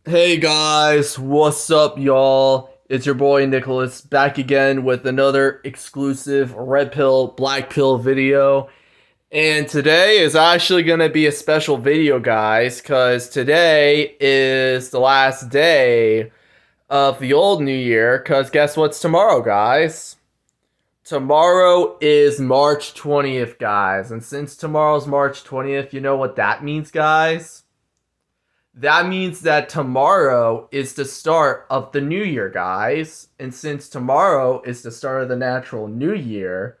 Hey guys, what's up, y'all? It's your boy Nicholas back again with another exclusive Red Pill, Black Pill video. And today is actually going to be a special video, guys, because today is the last day of the old New Year. Because guess what's tomorrow, guys? Tomorrow is March 20th, guys. And since tomorrow's March 20th, you know what that means, guys? That means that tomorrow is the start of the new year, guys. And since tomorrow is the start of the natural new year,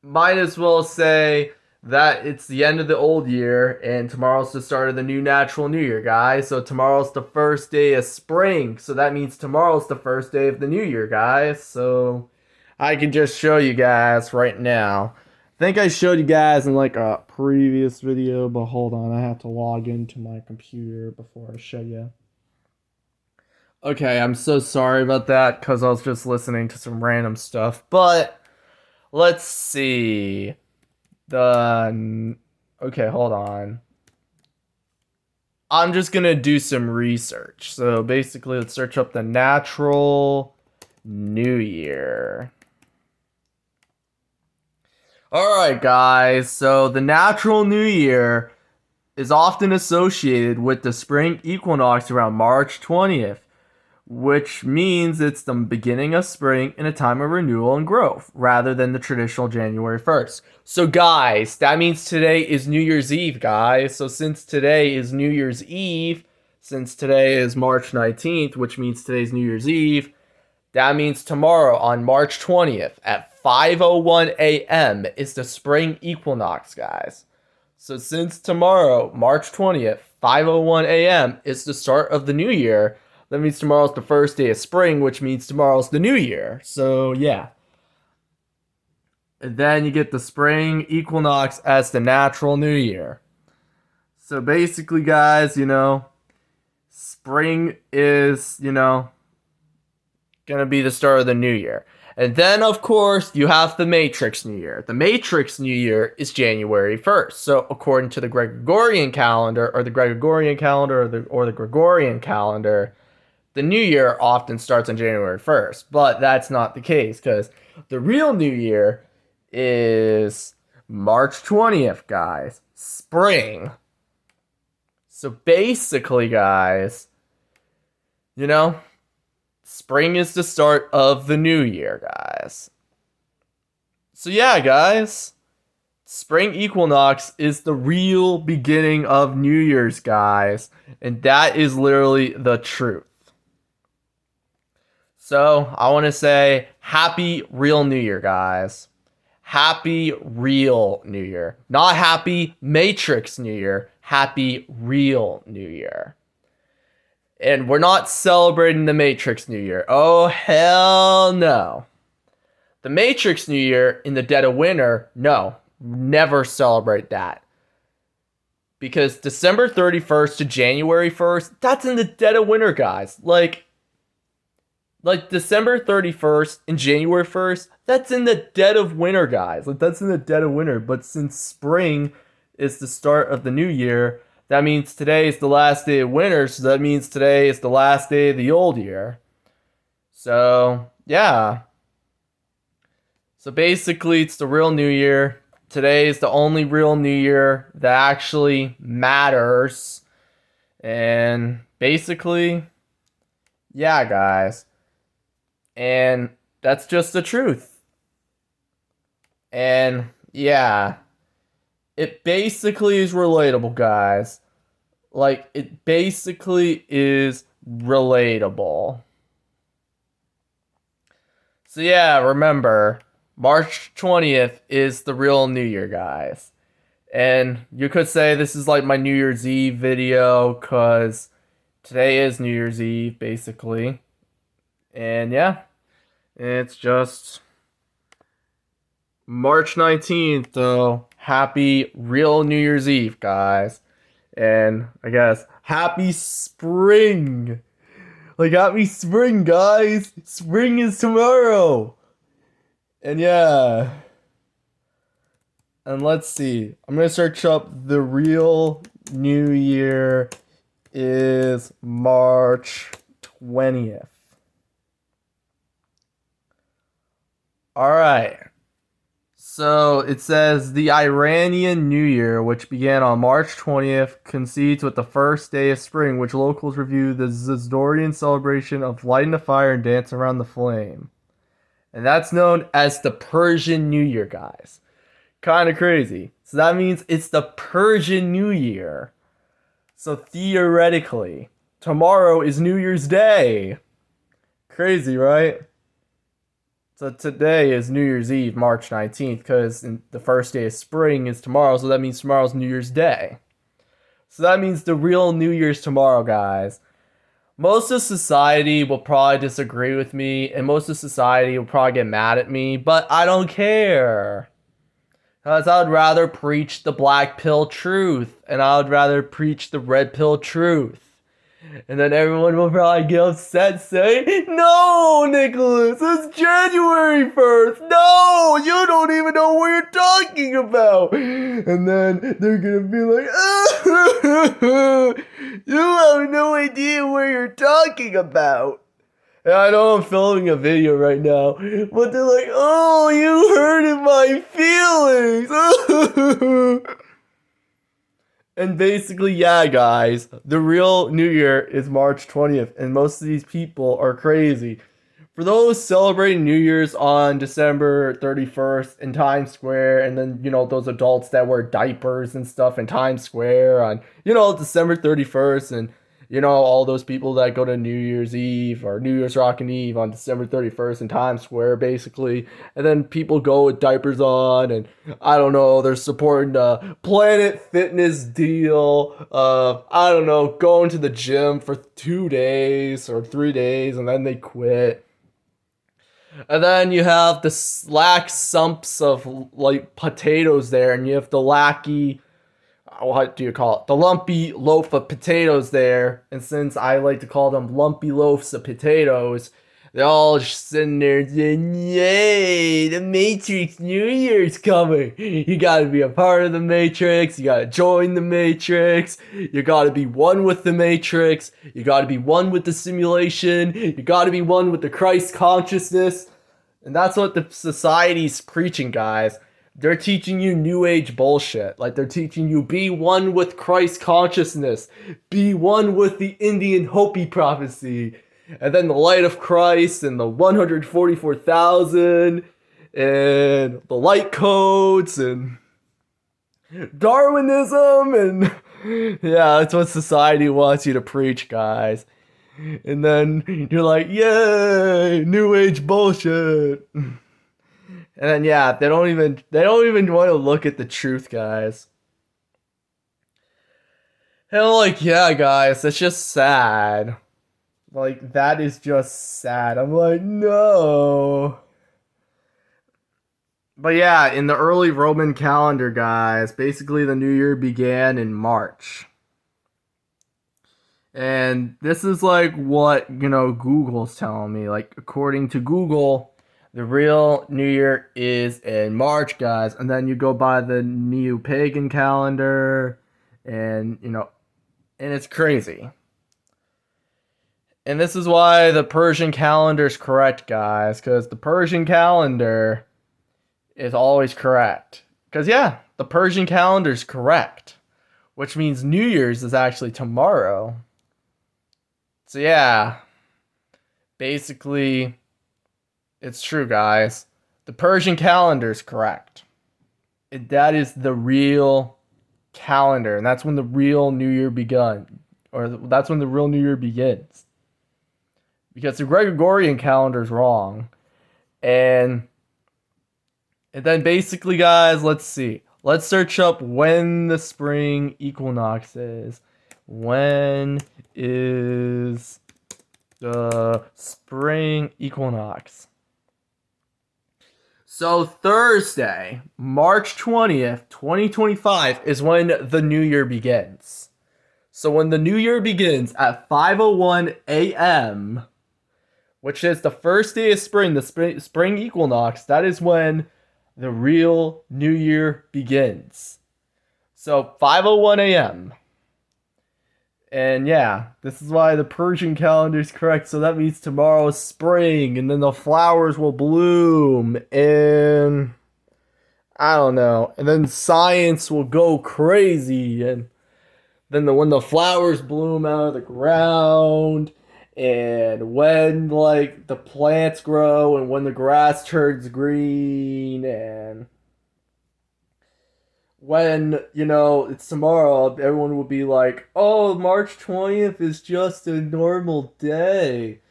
might as well say that it's the end of the old year and tomorrow's the start of the new natural new year, guys. So tomorrow's the first day of spring. So that means tomorrow's the first day of the new year, guys. So I can just show you guys right now. I think I showed you guys in like a previous video, but hold on, I have to log into my computer before I show you. Okay, I'm so sorry about that because I was just listening to some random stuff. But let's see. Okay, hold on. I'm just gonna do some research. So basically, let's search up the natural New Year. Alright, guys, so the natural New Year is often associated with the spring equinox around March 20th, which means it's the beginning of spring and a time of renewal and growth, rather than the traditional January 1st. So, guys, that means today is New Year's Eve, guys. So, since today is New Year's Eve, since today is March 19th, which means today's New Year's Eve, that means tomorrow on March 20th at 5:01 a.m. is the spring equinox, guys. So since tomorrow, March 20th, 5:01 a.m. is the start of the new year, that means tomorrow's the first day of spring, which means tomorrow's the new year. So yeah. And then you get the spring equinox as the natural new year. So basically, guys, spring is, gonna be the start of the new year. And then, of course, you have the Matrix New Year. The Matrix New Year is January 1st. So, according to the Gregorian calendar, or the Gregorian calendar, or the Gregorian calendar, the New Year often starts on January 1st. But that's not the case, because the real New Year is March 20th, guys. Spring. So, basically, guys, you know, spring is the start of the new year, guys. So, yeah, guys. Spring equinox is the real beginning of New Year's, guys. And that is literally the truth. So, I want to say happy real New Year, guys. Happy real New Year. Not happy Matrix New Year. Happy real New Year. And we're not celebrating the Matrix New Year. Oh, hell no. The Matrix New Year in the dead of winter, no. Never celebrate that. Because December 31st to January 1st, that's in the dead of winter, guys. Like December 31st and January 1st, that's in the dead of winter, guys. Like that's in the dead of winter. But since spring is the start of the new year, that means today is the last day of winter, so that means today is the last day of the old year. So, yeah. So basically, it's the real new year. Today is the only real new year that actually matters. And basically, yeah, guys. And that's just the truth. And yeah, it basically is relatable, guys. Like, it basically is relatable. So, yeah, remember, March 20th is the real New Year, guys. And you could say this is like my New Year's Eve video, because today is New Year's Eve, basically. And yeah, it's just March 19th, though. Happy real New Year's Eve, guys. And I guess happy spring. Like, happy spring, guys. Spring is tomorrow. And yeah. And let's see. I'm going to search up the real New Year is March 20th. All right. So it says the Iranian New Year, which began on March 20th, coincides with the first day of spring, which locals review the Zzdorian celebration of lighting a fire and dance around the flame. And that's known as the Persian New Year, guys. Kind of crazy. So that means it's the Persian New Year. So theoretically, tomorrow is New Year's Day. Crazy, right? So today is New Year's Eve, March 19th, because the first day of spring is tomorrow, so that means tomorrow's New Year's Day. So that means the real New Year's tomorrow, guys. Most of society will probably disagree with me, and most of society will probably get mad at me, but I don't care. Because I would rather preach the black pill truth, and I would rather preach the red pill truth. And then everyone will probably get upset saying, "No, Nicholas, it's January 1st. No, you don't even know what you're talking about." And then they're going to be like, "You have no idea what you're talking about." And I know I'm filming a video right now, but they're like, "Oh, you hurted my feelings." And basically, yeah, guys, the real New Year is March 20th, and most of these people are crazy. For those celebrating New Year's on December 31st in Times Square, and then, those adults that wear diapers and stuff in Times Square on, December 31st, and, all those people that go to New Year's Eve or New Year's Rockin' Eve on December 31st in Times Square, basically, and then people go with diapers on, and I don't know, they're supporting the Planet Fitness deal of, I don't know, going to the gym for 2 days or 3 days, and then they quit. And then you have the slack sumps of like potatoes there, and you have the lackey, what do you call it? The lumpy loaf of potatoes there. And since I like to call them lumpy loaves of potatoes, they're all just sitting there saying, "Yay, the Matrix New Year's coming. You gotta be a part of the Matrix. You gotta join the Matrix. You gotta be one with the Matrix. You gotta be one with the simulation. You gotta be one with the Christ consciousness." And that's what the society's preaching, guys. They're teaching you new age bullshit. Like, they're teaching you be one with Christ consciousness. Be one with the Indian Hopi prophecy. And then the light of Christ and the 144,000 and the light codes and Darwinism. And yeah, that's what society wants you to preach, guys. And then you're like, "Yay, new age bullshit." And then yeah, they don't even want to look at the truth, guys. And I'm like, yeah, guys, that's just sad. Like, that is just sad. I'm like, no. But yeah, in the early Roman calendar, guys, basically the new year began in March. And this is like what, Google's telling me. Like, according to Google, the real New Year is in March, guys. And then you go by the neo-pagan calendar, and, and it's crazy. And this is why the Persian calendar is correct, guys. Because the Persian calendar is always correct. Because, yeah, the Persian calendar is correct. Which means New Year's is actually tomorrow. So, yeah. Basically, it's true, guys. The Persian calendar is correct. That is the real calendar. And that's when the real New Year begun. Or that's when the real New Year begins. Because the Gregorian calendar is wrong. And then basically, guys, let's see. Let's search up when the spring equinox is. When is the spring equinox? So Thursday, March 20th, 2025 is when the new year begins. So when the new year begins at 5:01 a.m., which is the first day of spring, the spring equinox, that is when the real new year begins. So 5:01 a.m. And yeah, this is why the Persian calendar is correct. So that means tomorrow is spring, and then the flowers will bloom, and I don't know, and then science will go crazy, and then when the flowers bloom out of the ground, and when like the plants grow, and when the grass turns green, and when it's tomorrow, everyone will be like, "Oh, March 20th is just a normal day."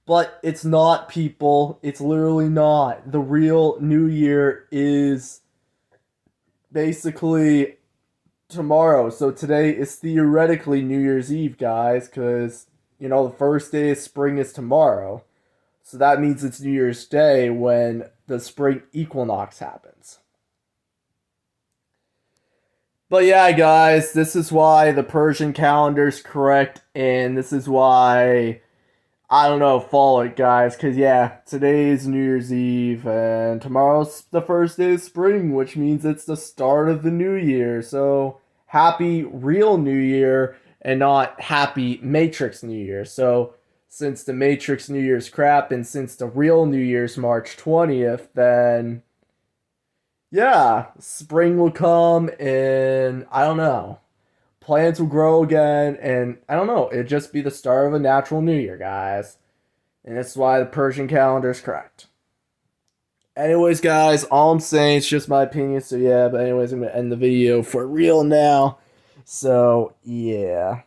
But it's not, people. It's literally not. The real New Year is basically tomorrow. So today is theoretically New Year's Eve, guys, because the first day of spring is tomorrow. So that means it's New Year's Day when the spring equinox happens. But yeah, guys, this is why the Persian calendar is correct, and this is why I don't know, follow it, guys. Cause yeah, today is New Year's Eve, and tomorrow's the first day of spring, which means it's the start of the new year. So happy real New Year, and not happy Matrix New Year. So since the Matrix New Year's crap, and since the real New Year's March 20th, then yeah, spring will come, and I don't know. Plants will grow again, and I don't know. It'd just be the start of a natural New Year, guys. And that's why the Persian calendar is correct. Anyways, guys, all I'm saying is just my opinion. So yeah, but anyways, I'm gonna end the video for real now. So yeah.